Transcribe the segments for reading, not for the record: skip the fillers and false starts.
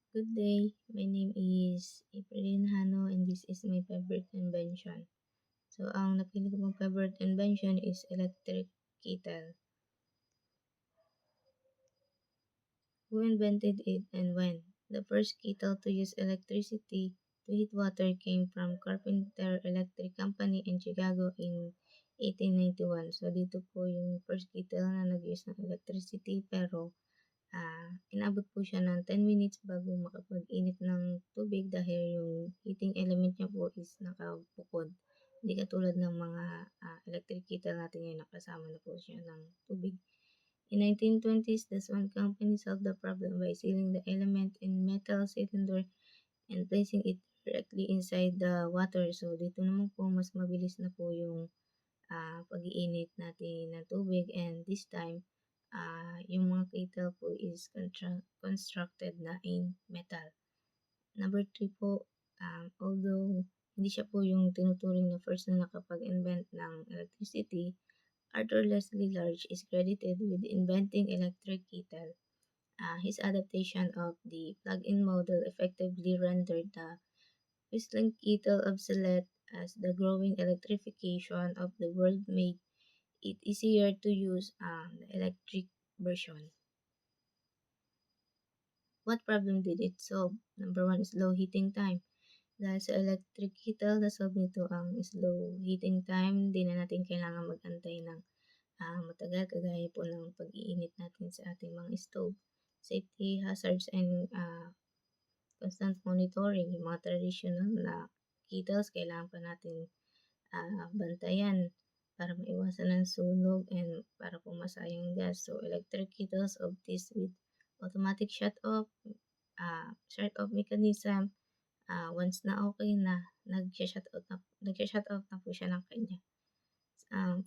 Good day, my name is April Hano and this is my favorite invention. So, ang napili ko pong favorite invention is electric kettle. Who invented it and when? The first kettle to use electricity to heat water came from Carpenter Electric Company in Chicago in 1891. So, dito po yung first kettle na nag-use ng electricity pero inabot po siya ng 10 minutes bago makapag-init ng tubig dahil yung heating element niya po is nakabukod. Hindi katulad ng mga electric kettle natin ngayon nakasama na po siya ng tubig. In 1920s, the Swan Company solved the problem by sealing the element in metal cylinder and placing it directly inside the water. So, dito naman po mas mabilis na po yung pag-iinit natin ng tubig and this time, yung mga kettle po is constructed na in metal. Number 3 po, although hindi siya po yung tinuturing na first na nakapag-invent ng electricity, Arthur Leslie Large is credited with inventing electric kettle. His adaptation of the plug-in model effectively rendered the whistling kettle obsolete as the growing electrification of the world made it easier to use the electric version. What problem did it solve? Number 1 is low heating time. Dahil sa electric kettle, na-solve nito ang slow heating time. Hindi na natin kailangan mag-antay ng matagal kagaya po ng pag-iinit natin sa ating mga stove. Safety hazards and constant monitoring. Yung mga traditional na kettles, kailangan pa natin bantayan para maiwasan ng sunog and para po masayang gas. So, electric kettles of this with automatic shut off mechanism. Once na okay na, nag-shut off na po siya ng kanya.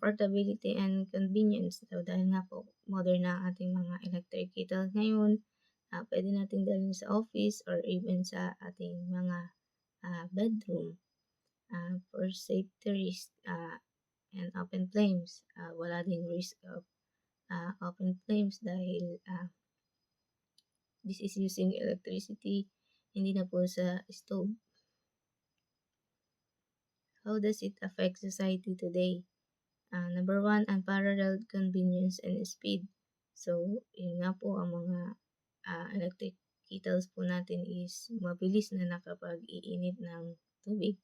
Portability and convenience. So, dahil nga po modern na ang ating mga electric kettle ngayon, pwede natin dalhin sa office or even sa ating mga bedroom. For safety risk and open flames. Wala ding risk of open flames dahil this is using electricity, hindi na po sa stove. How does it affect society today? Number 1, unparalleled convenience and speed. So, yun nga po ang mga electric kettles po natin is mabilis na nakapag-iinit ng tubig.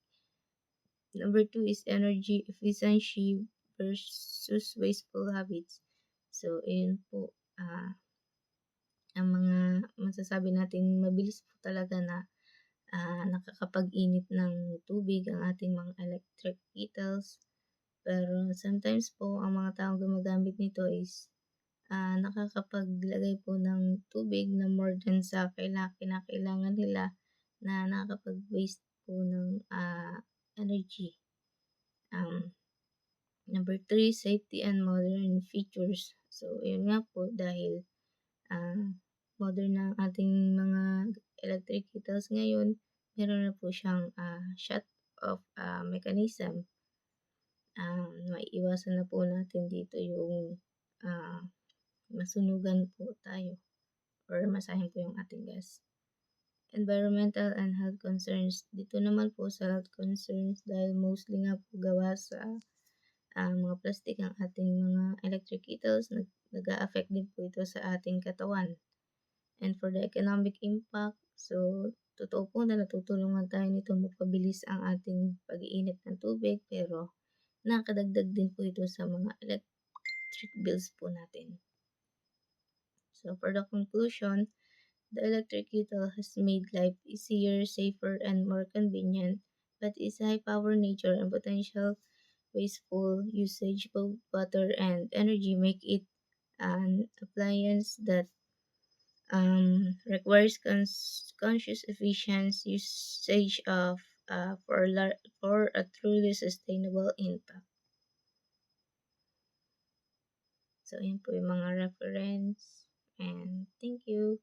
Number 2 is energy efficiency versus wasteful habits. So, ayun po, ang mga masasabi natin mabilis po talaga na nakakapag-init ng tubig ang ating mga electric kettles. Pero sometimes po, ang mga taong gumagamit nito is nakakapaglagay po ng tubig na more than sa kinakailangan nila na nakakapag-waste po ng energy. Number 3, safety and modern features. So, yun nga po dahil modern na ang ating mga electric kettles ngayon, meron na po siyang shut-off mechanism. Maiiwasan na po natin dito yung masunugan po tayo or masayang po yung ating gas. Environmental and health concerns. Dito naman po sa health concerns dahil mostly nga po gawa sa mga plastic ang ating mga electric kettles, nag-a-affect din po ito sa ating katawan. And for the economic impact, so totoo po na natutulungan tayo nito mapabilis ang ating pag-iinit ng tubig pero nakadagdag din po ito sa mga electric bills po natin. So for the conclusion, the electric kettle has made life easier, safer, and more convenient, but its high power nature and potential wasteful usage of water and energy make it an appliance that requires conscious efficient usage of for a truly sustainable impact. So, yun po yung mga reference and thank you.